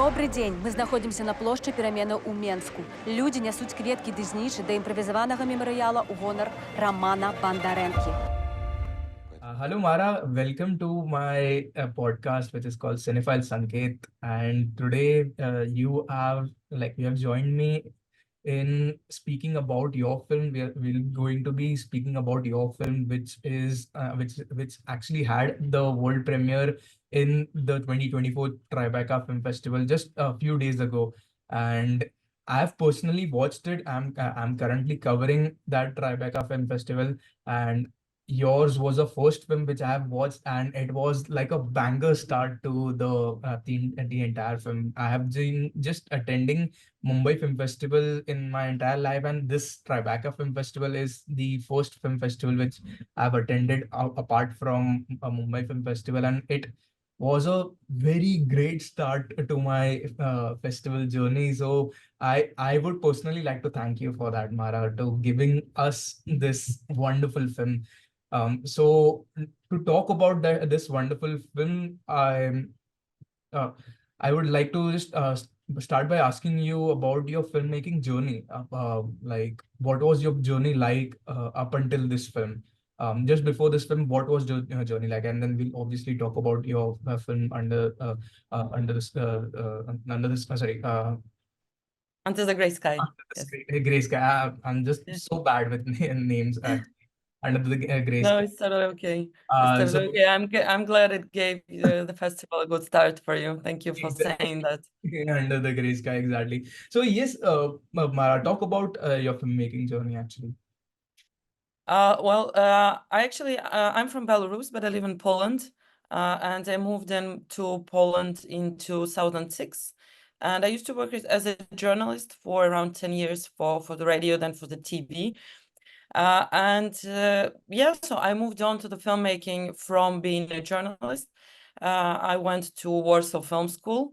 Добрый день. Мы знаходзімся на плошчы пераменаў у Менску. Людзі нясуць кветкі ды знічы да імправізаванага мемарыяла ў гонар Романа Бондаренкі. Hello, Mara. Welcome to my podcast, which is called Cinephile Sanket. And today, you have joined me in speaking about your film. We're going to be speaking about your film, which actually had the world premiere in the 2024 Tribeca Film Festival just a few days ago. And I've personally watched it. I'm currently covering that Tribeca Film Festival, and yours was the first film which I have watched, and it was like a banger start to the entire film. I have been just attending Mumbai Film Festival in my entire life, and this Tribeca Film Festival is the first film festival which I've attended apart from a Mumbai Film Festival, and it was a very great start to my festival journey. So I would personally like to thank you for that, Mara, to giving us this wonderful film. So to talk about this wonderful film, uh, I would like to just start by asking you about your filmmaking journey. Like, what was your journey like up until this film? Just before this film, what was your journey like? And then we'll obviously talk about your film under this sorry. Under the Gray Sky. Yes. Gray Sky. I'm just so bad with names. Under the Gray Sky. No, it's totally okay. It's totally okay. I'm glad it gave the festival a good start for you. Thank you for saying that. Under the Gray Sky, exactly. So yes, Mara, talk about your filmmaking journey actually. I'm from Belarus, but I live in Poland, and I moved into Poland in 2006. And I used to work as a journalist for around 10 years for the radio, then for the TV. So I moved on to the filmmaking from being a journalist. I went to Warsaw Film School.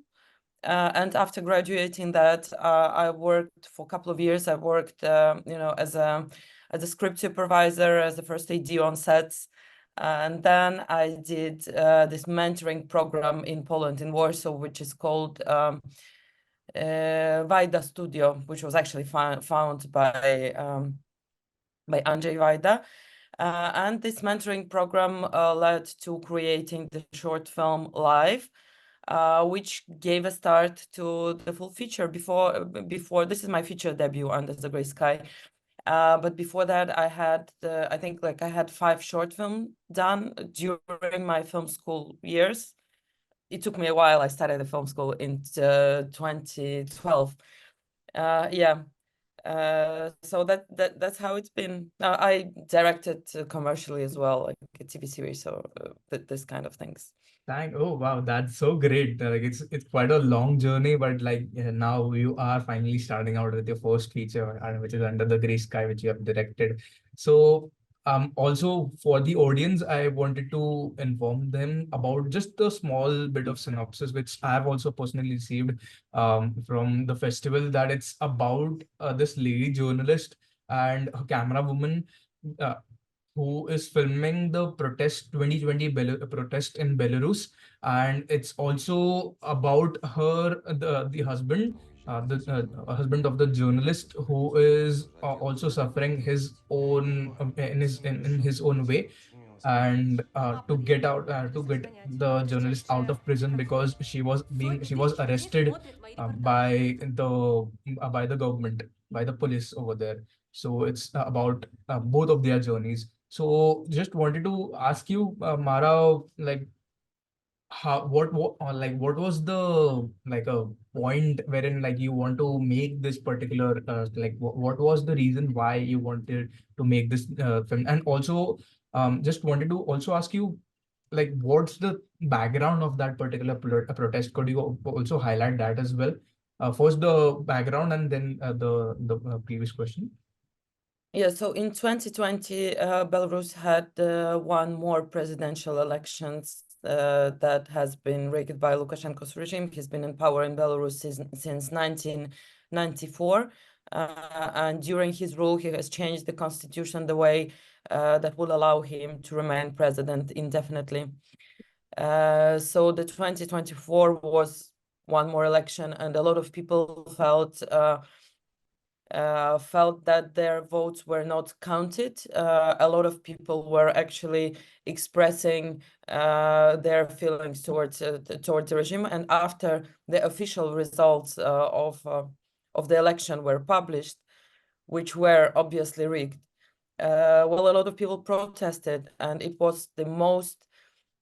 And after graduating that, I worked for a couple of years. I worked, as a script supervisor, as the first AD on sets. And then I did this mentoring program in Poland, in Warsaw, which is called Wajda Studio, which was actually found by Andrzej Wajda. And this mentoring program led to creating the short film Live, which gave a start to the full feature. Before this is my feature debut, Under the Gray Sky. But before that, I had I had 5 short films done during my film school years. It took me a while. I started the film school in 2012. So that's how it's been. I directed commercially as well, like a TV series, so this kind of things. Oh wow, that's so great. Like it's quite a long journey, but now you are finally starting out with your first feature, which is Under the Gray Sky, which you have directed. So also for the audience, I wanted to inform them about just a small bit of synopsis, which I have also personally received from the festival, that it's about this lady journalist and a camera woman who is filming the protest 2020 protest in Belarus, and it's also about the husband, the husband of the journalist, who is also suffering his own in his own way, and to get the journalist out of prison, because she was arrested by the government, by the police over there. So it's about both of their journeys. So just wanted to ask you, Mara, like what was the a point wherein you want to make this particular what was the reason why you wanted to make this film? And also just wanted to also ask you, what's the background of that particular protest? Could you also highlight that as well? First the background, and then the previous question. Yeah, so in 2020, Belarus had won more presidential elections that has been rigged by Lukashenko's regime. He's been in power in Belarus since 1994. And during his rule, he has changed the constitution the way that will allow him to remain president indefinitely. So the 2024 was one more election, and a lot of people felt that their votes were not counted. A lot of people were actually expressing their feelings towards the regime. And after the official results of the election were published, which were obviously rigged, well, a lot of people protested, and it was the most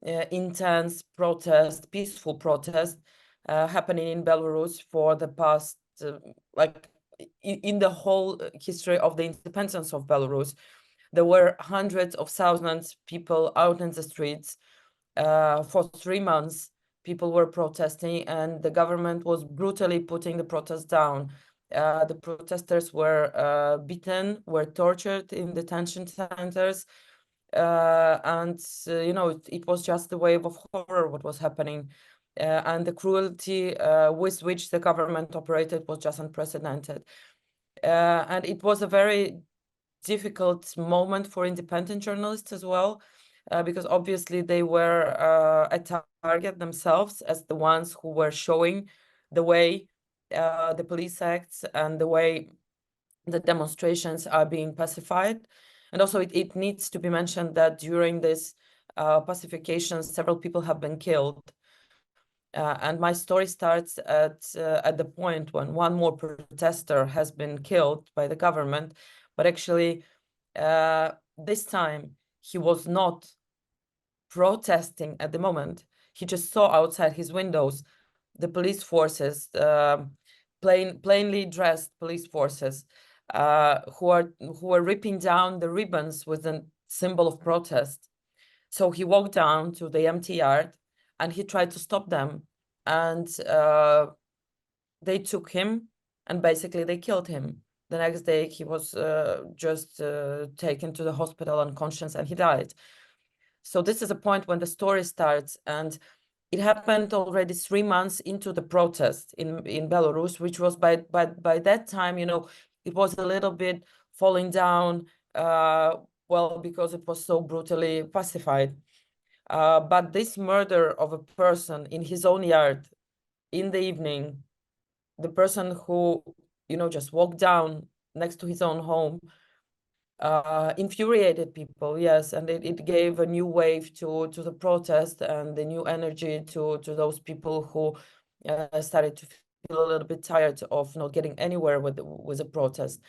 intense protest, peaceful protest happening in Belarus for the past, like in the whole history of the independence of Belarus. There were hundreds of thousands of people out in the streets for 3 months. People were protesting, and the government was brutally putting the protest down. The protesters were beaten, were tortured in detention centers, and it was just a wave of horror what was happening, and the cruelty with which the government operated was just unprecedented. And it was a very difficult moment for independent journalists as well, because obviously they were a target themselves as the ones who were showing the way the police acts and the way the demonstrations are being pacified. And also it needs to be mentioned that during this pacification, several people have been killed. And my story starts at the point when one more protester has been killed by the government, but actually this time he was not protesting at the moment. He just saw outside his windows the police forces, plainly dressed police forces, who are ripping down the ribbons with a symbol of protest. So he walked down to the empty yard and he tried to stop them, and they took him and basically they killed him. The next day he was just taken to the hospital unconscious, and he died. So this is a point when the story starts, and it happened already 3 months into the protest in Belarus, which was by that time, it was a little bit falling down, well, because it was so brutally pacified. But this murder of a person in his own yard in the evening, the person who, just walked down next to his own home, infuriated people, yes, and it gave a new wave to the protest and the new energy to those people who started to feel a little bit tired of not getting anywhere with the protest.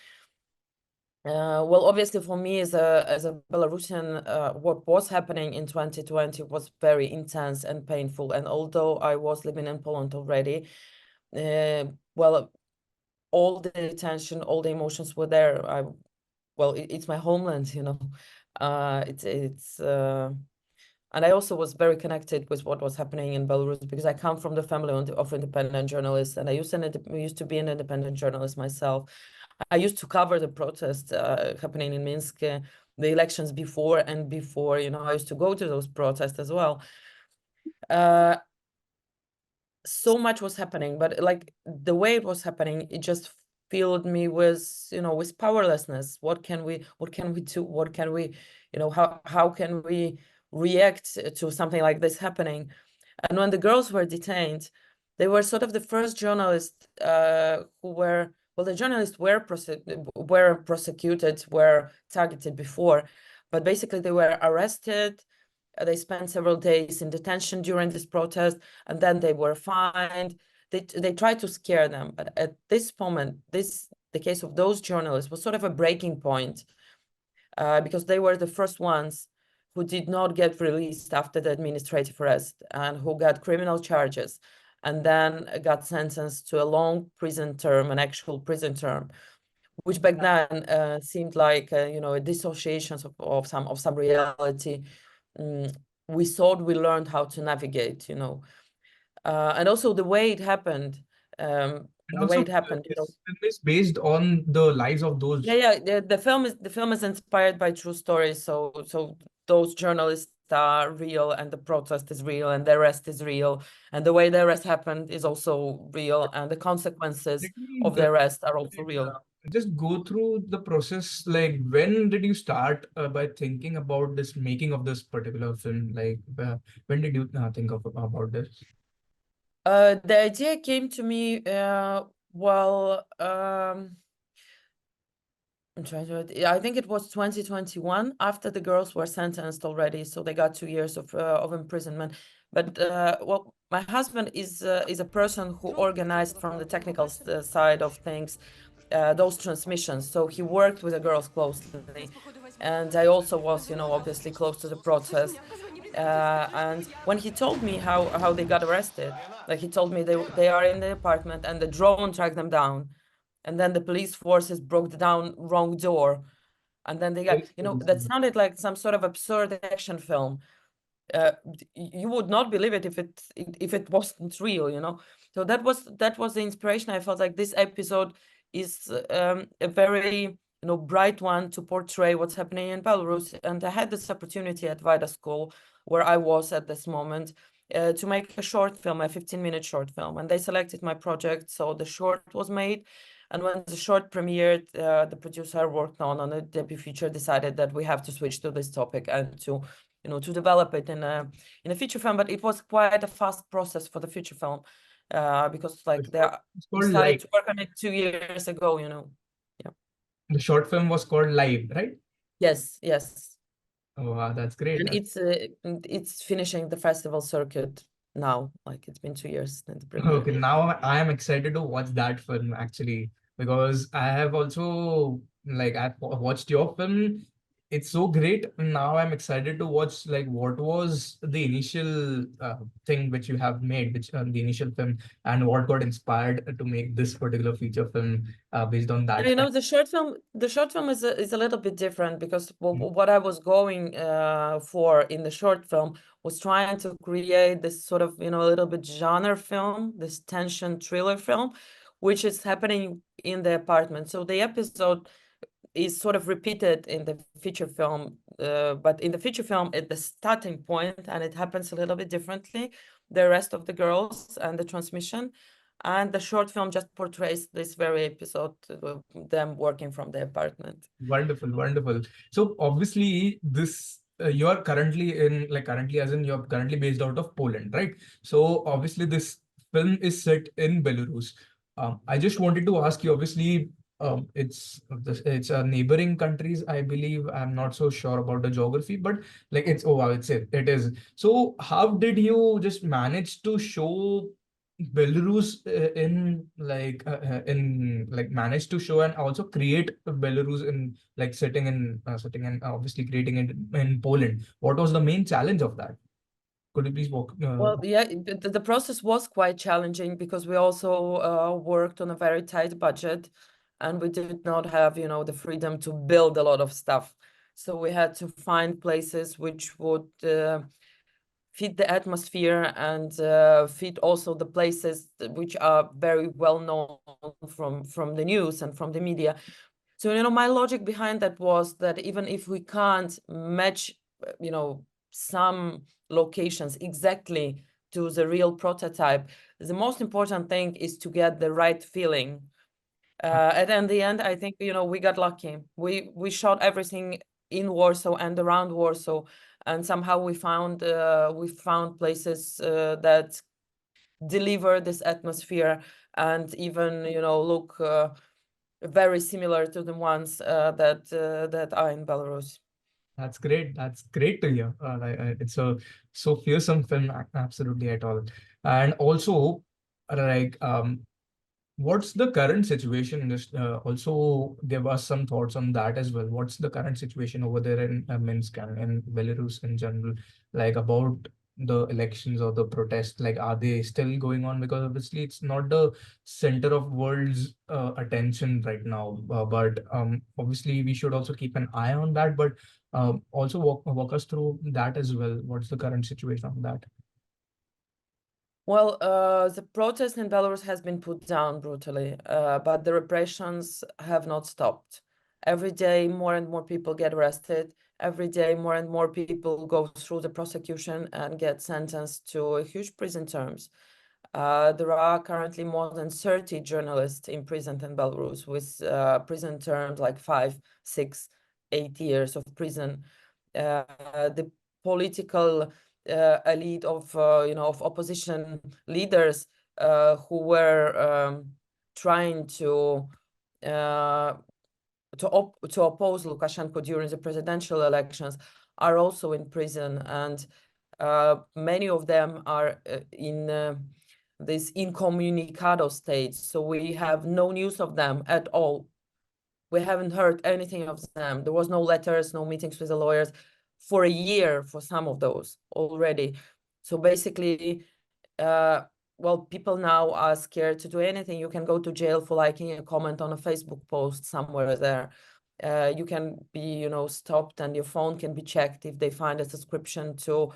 Well, obviously for me as a Belarusian, what was happening in 2020 was very intense and painful. And although I was living in Poland already, well, all the tension, all the emotions were there. Well, it's my homeland, it's and I also was very connected with what was happening in Belarus because I come from the family of independent journalists, and I used to be an independent journalist myself. I used to cover the protests happening in Minsk, the elections before, I used to go to those protests as well. So much was happening, but like the way it was happening, it just filled me with, with powerlessness. What can we do? What can we, how can we react to something like this happening? And when the girls were detained, they were sort of the first journalists who were, well, the journalists were prosecuted, were targeted before, but basically they were arrested. They spent several days in detention during this protest, and then they were fined. They tried to scare them, but at this moment, the case of those journalists was sort of a breaking point, because they were the first ones who did not get released after the administrative arrest and who got criminal charges and then got sentenced to a long prison term, an actual prison term, which back then seemed like a dissociation of some reality. We thought we learned how to navigate, and also the way it happened. And also, this film is based on the lives of those. The film is inspired by true stories. So those journalists are real, and the protest is real, and the arrest is real, and the way the arrest happened is also real, and the consequences of the arrest are also real. Just go through the process. Like, when did you start by thinking about this making of this particular film? Like, when did you think about this? The idea came to me I'm trying to. I think it was 2021 after the girls were sentenced already, so they got 2 years of imprisonment. But well, my husband is a person who organized from the technical side of things those transmissions. So he worked with the girls closely, and I also was, obviously close to the process. And when he told me how they got arrested, like he told me they are in the apartment and the drone tracked them down, and then the police forces broke down wrong door, and then they got, that sounded like some sort of absurd action film. You would not believe it if it wasn't real. So that was the inspiration. I felt like this episode is a very bright one to portray what's happening in Belarus, and I had this opportunity at Vaida School, where I was at this moment, to make a short film, a 15-minute short film, and they selected my project, so the short was made. And when the short premiered, the producer I worked on the debut feature decided that we have to switch to this topic and to develop it in a feature film. But it was quite a fast process for the feature film, because they started to work on it 2 years ago. Yeah. The short film was called Live, right? Yes. Oh, wow, that's great. And it's finishing the festival circuit now. Like, it's been 2 years since the premiere. Okay, now I am excited to watch that film actually, because I have also I've watched your film. It's so great. Now I'm excited to watch what was the initial thing which you have made, which the initial film, and what got inspired to make this particular feature film based on that. The short film is a little bit different, because what I was going for in the short film was trying to create this sort of a little bit genre film, this tension thriller film, which is happening in the apartment. So the episode is sort of repeated in the feature film, but in the feature film at the starting point, and it happens a little bit differently, the rest of the girls and the transmission. And the short film just portrays this very episode, them working from the apartment. Wonderful, wonderful. So obviously this you're currently as in you're currently based out of Poland, right? So obviously this film is set in Belarus. I just wanted to ask you, obviously, it's neighboring countries, I believe. I'm not so sure about the geography, but it is. So how did you just manage to show Belarus managed to show and also create Belarus in setting and obviously creating it in Poland? What was the main challenge of that? Could you please walk? Well, yeah, the process was quite challenging, because we also worked on a very tight budget, and we did not have, the freedom to build a lot of stuff. So we had to find places which would fit the atmosphere and fit also the places which are very well known from the news and from the media. So, my logic behind that was that even if we can't match, some locations exactly to the real prototype, the most important thing is to get the right feeling. And in the end, I think, we got lucky. We shot everything in Warsaw and around Warsaw, and somehow we found places that deliver this atmosphere and even, look very similar to the ones that are in Belarus. That's great. That's great to hear. It's a so fearsome film, absolutely at all. And also, what's the current situation? Just also give us some thoughts on that as well. What's the current situation over there in Minsk and in Belarus in general, about the elections or the protests? Are they still going on? Because obviously it's not the center of world's attention right now. But obviously we should also keep an eye on that. But also walk us through that as well. What's the current situation on that? Well, the protest in Belarus has been put down brutally, but the repressions have not stopped. Every day, more and more people get arrested. Every day, more and more people go through the prosecution and get sentenced to huge prison terms. There are currently more than 30 journalists imprisoned in Belarus with prison terms like 5, 6, 8 years of prison. The political elite of opposition leaders who were trying to oppose Lukashenko during the presidential elections are also in prison, and many of them are in this incommunicado state. So we have no news of them at all. We haven't heard anything of them. There was no letters, no meetings with the lawyers for a year for some of those already. So basically, well, people now are scared to do anything. You can go to jail for liking a comment on a Facebook post somewhere there. You can be, stopped, and your phone can be checked if they find a subscription to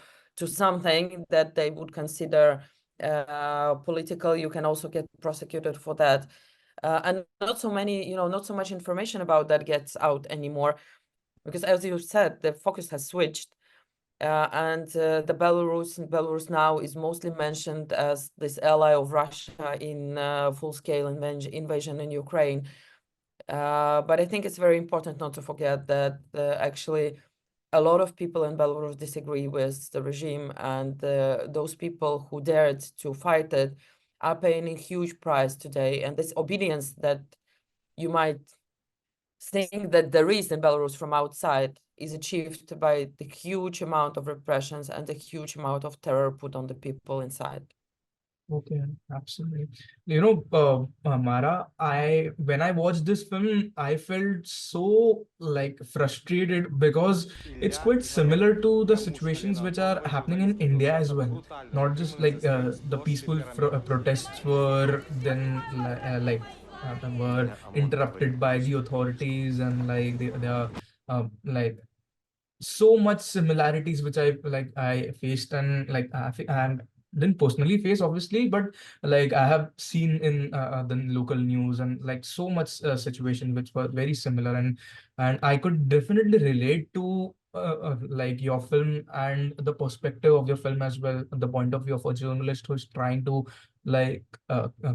something that they would consider political. You can also get prosecuted for that. And not so much information about that gets out anymore, because as you said, the focus has switched. And the Belarus now is mostly mentioned as this ally of Russia in full-scale invasion in Ukraine. But I think it's very important not to forget that actually a lot of people in Belarus disagree with the regime, and those people who dared to fight it are paying a huge price today. And this obedience that you might think that there is in Belarus from outside is achieved by the huge amount of repressions and the huge amount of terror put on the people inside. Okay, absolutely. Mara, when I watched this film, I felt so like frustrated because it's quite similar to the situations which are happening in India as well. Not just like the peaceful protests were then were interrupted by the authorities, and like they are like so much similarities which I faced, and and didn't personally face obviously, but like I have seen in the local news, and like so much situation which were very similar, and I could definitely relate to like your film and the perspective of your film as well, the point of view of a journalist who's trying to like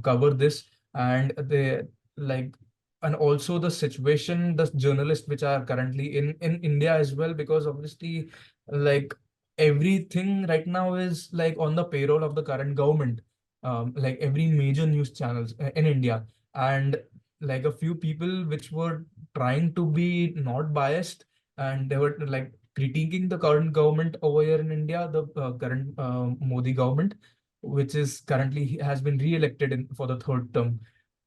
cover this, and they like and also the situation, the journalists which are currently in India as well, because obviously like everything right now is like on the payroll of the current government, like every major news channels in India, and like a few people which were trying to be not biased, and they were like critiquing the current government over here in India, the current Modi government, which is currently has been re-elected for the third term,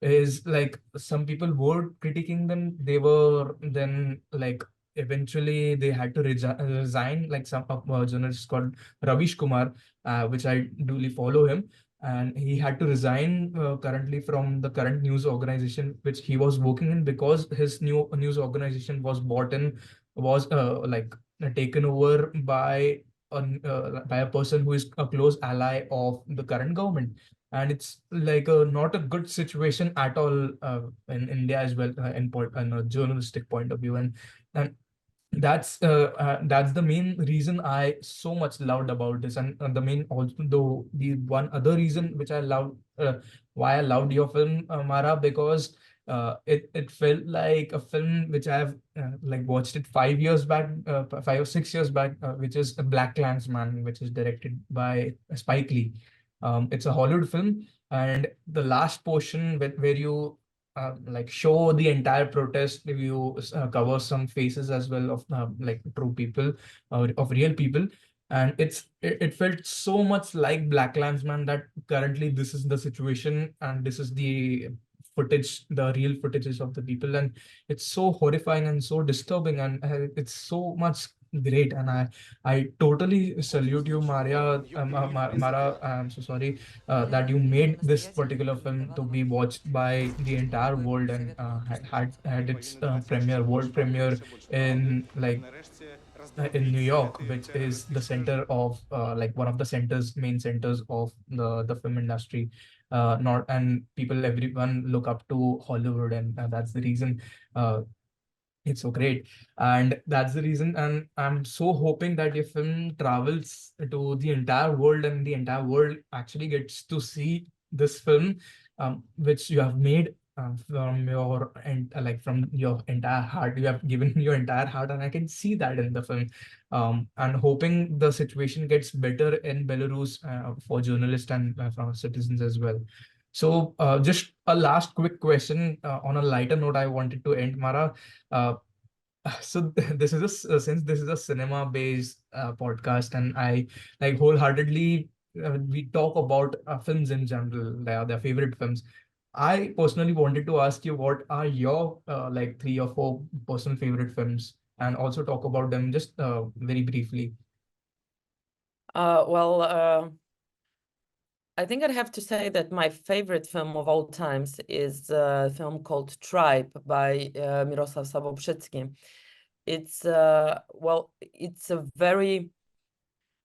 is like some people were critiquing them. They were then like eventually they had to resign. Like some journalist called Ravish Kumar, which I duly follow him, and he had to resign currently from the current news organization which he was working in, because his new news organization was bought in, was taken over by a person who is a close ally of the current government, and it's like not a good situation at all in India as well, in a journalistic point of view, and that's the main reason I so much loved about this, and the main also the one other reason which I loved, why I loved your film, Mara, because it felt like a film which I've like watched it 5 years back, 5 or 6 years back, which is a Black Klansman, which is directed by Spike Lee. It's a Hollywood film, and the last portion where you like show the entire protest, you cover some faces as well of like true people, of real people, and it felt so much like Black Klansman, that currently this is the situation and this is the footage, the real footages of the people, and it's so horrifying and so disturbing, and it's so much great, and I totally salute you, Maria, Mara. I'm so sorry that you made this particular film to be watched by the entire world, and had its premiere, world premiere in in New York, which is the center of like one of the main centers of the film industry. Not and people, everyone look up to Hollywood, and that's the reason. It's so great, and that's the reason. And I'm so hoping that your film travels to the entire world, and the entire world actually gets to see this film, which you have made. from your and like from your entire heart. You have given your entire heart, and I can see that in the film. And hoping the situation gets better in Belarus for journalists and for citizens as well. So, just a last quick question on a lighter note. I wanted to end, Mara. Uh, so this is since this is a cinema based podcast, and I like wholeheartedly we talk about films in general, their favorite films. I personally wanted to ask you what are your like 3 or 4 personal favorite films, and also talk about them just very briefly. Well, I think I'd have to say that my favorite film of all times is a film called Tribe by Miroslav Sawobrzycki. It's it's a very,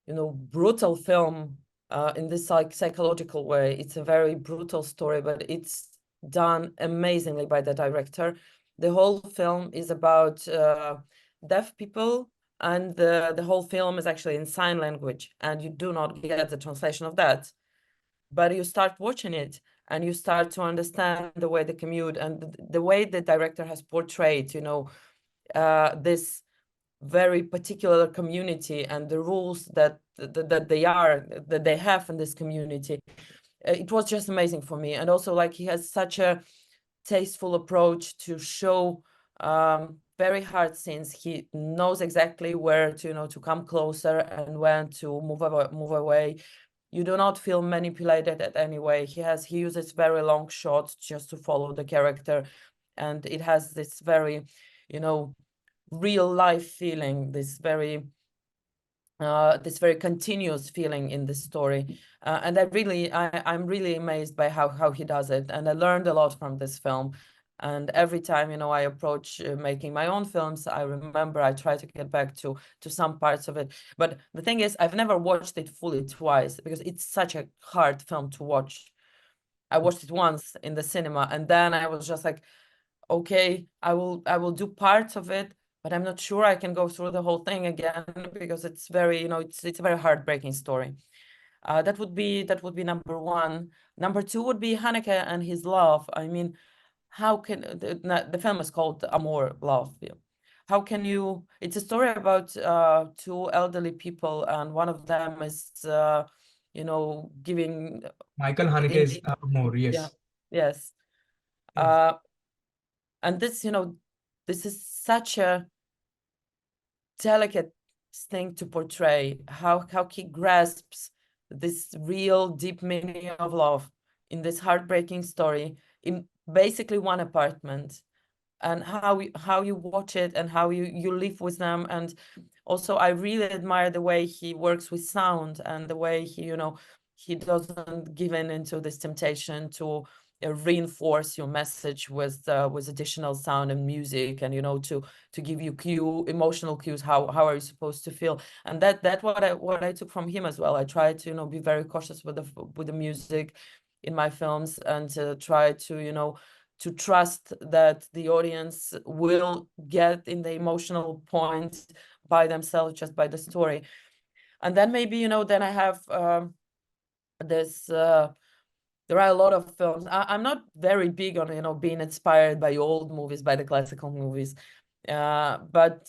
brutal film in this psychological way. It's a very brutal story, but it's done amazingly by the director. The whole film is about deaf people, and the whole film is actually in sign language, and you do not get the translation of that. But you start watching it, and you start to understand the way they commute and the way the director has portrayed, this very particular community and the rules that they have in this community. It was just amazing for me. And also, like, he has such a tasteful approach to show very hard scenes. He knows exactly where to, to come closer and when to move away. You do not feel manipulated at any way. He uses very long shots just to follow the character, and it has this very, real life feeling, this very continuous feeling in this story. And I'm really amazed by how he does it. And I learned a lot from this film. And every time, I approach making my own films, I remember I try to get back to some parts of it. But the thing is, I've never watched it fully twice because it's such a hard film to watch. I watched it once in the cinema, and then I was just like, okay, I will do parts of it, but I'm not sure I can go through the whole thing again because it's very, it's a very heartbreaking story. That would be number one. Number two would be Haneke and his love. I mean, how can the film is called Amor, love. How can you? It's a story about two elderly people, and one of them is giving Michael Haneke is more, yeah, yes. yes. Yes. And this, this is such a delicate thing to portray, how he grasps this real deep meaning of love in this heartbreaking story in basically one apartment, and how you watch it and how you live with them. And also, I really admire the way he works with sound and the way he doesn't give in into this temptation to reinforce your message with additional sound and music, and to give you emotional cues. How are you supposed to feel? And that what I took from him as well. I try to be very cautious with the music in my films, and to try to to trust that the audience will get in the emotional point by themselves, just by the story. And then maybe then I have this there are a lot of films. I'm not very big on being inspired by old movies, by the classical movies, but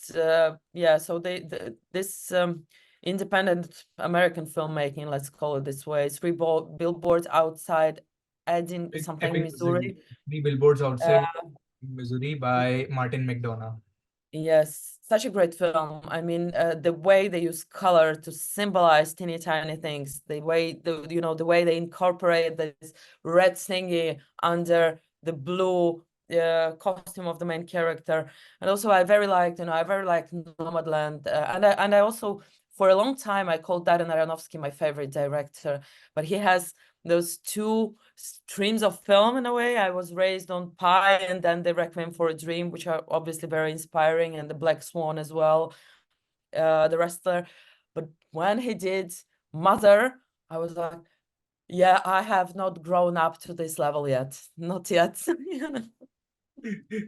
yeah, so this independent American filmmaking, let's call it this way, Three Billboards Outside Ebbing something, Epic Missouri. Missouri. 3 Billboards uh, Outside Missouri by Martin McDonough. Yes, such a great film. I mean, the way they use color to symbolize teeny tiny things, the way the way they incorporate this red thingy under the blue costume of the main character. And also, I very liked Nomadland, and I also, for a long time, I called Darren Aronofsky my favorite director, but he has those two streams of film in a way. I was raised on Pi and then the Requiem for a Dream, which are obviously very inspiring, and the Black Swan as well, the wrestler. But when he did Mother, I was like, yeah, I have not grown up to this level yet, not yet.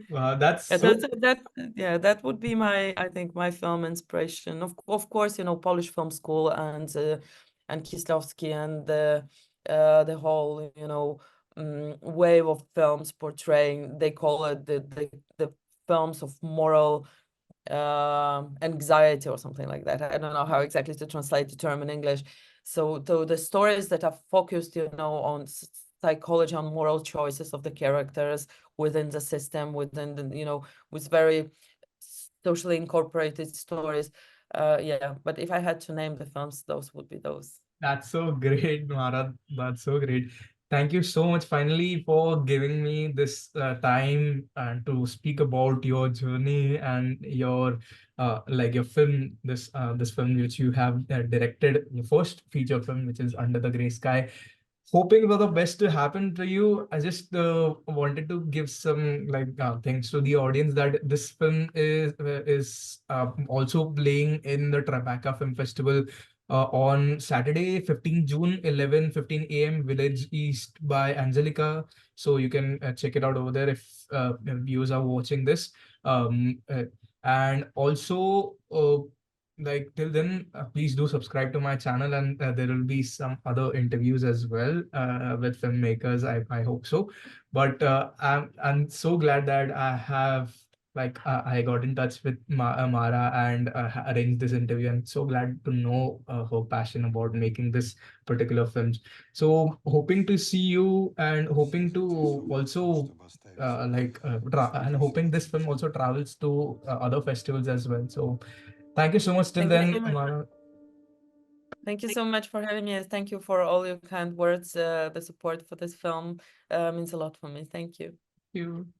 Wow, that's Yeah, so. that would be I think my film inspiration. Of course, Polish Film School and Kieslowski and the whole wave of films portraying, they call it the films of moral anxiety or something like that. I don't know how exactly to translate the term in English. So the stories that are focused, on psychology, on moral choices of the characters within the system, within the, with very socially incorporated stories. Yeah, but if I had to name the films, those would be those. That's so great, Mara. That's so great. Thank you so much finally for giving me this time and to speak about your journey and your like your film, this film which you have directed, your first feature film, which is Under the Grey Sky. Hoping for the best to happen to you. I just wanted to give some things to the audience that this film is also playing in the Tribeca Film Festival on Saturday, 15 June, 11:15 a.m. Village East by Angelica. So you can check it out over there if viewers are watching this. And also, like till then, please do subscribe to my channel, and there will be some other interviews as well with filmmakers. I hope so. But I'm so glad that I got in touch with Mara and arranged this interview. I'm so glad to know her passion about making this particular films. So hoping to see you and hoping to also and hoping this film also travels to other festivals as well. So thank you so much till Thank you then, so much. Amara. Thank you so much for having me. Thank you for all your kind words. The support for this film means a lot for me. Thank you. Thank you.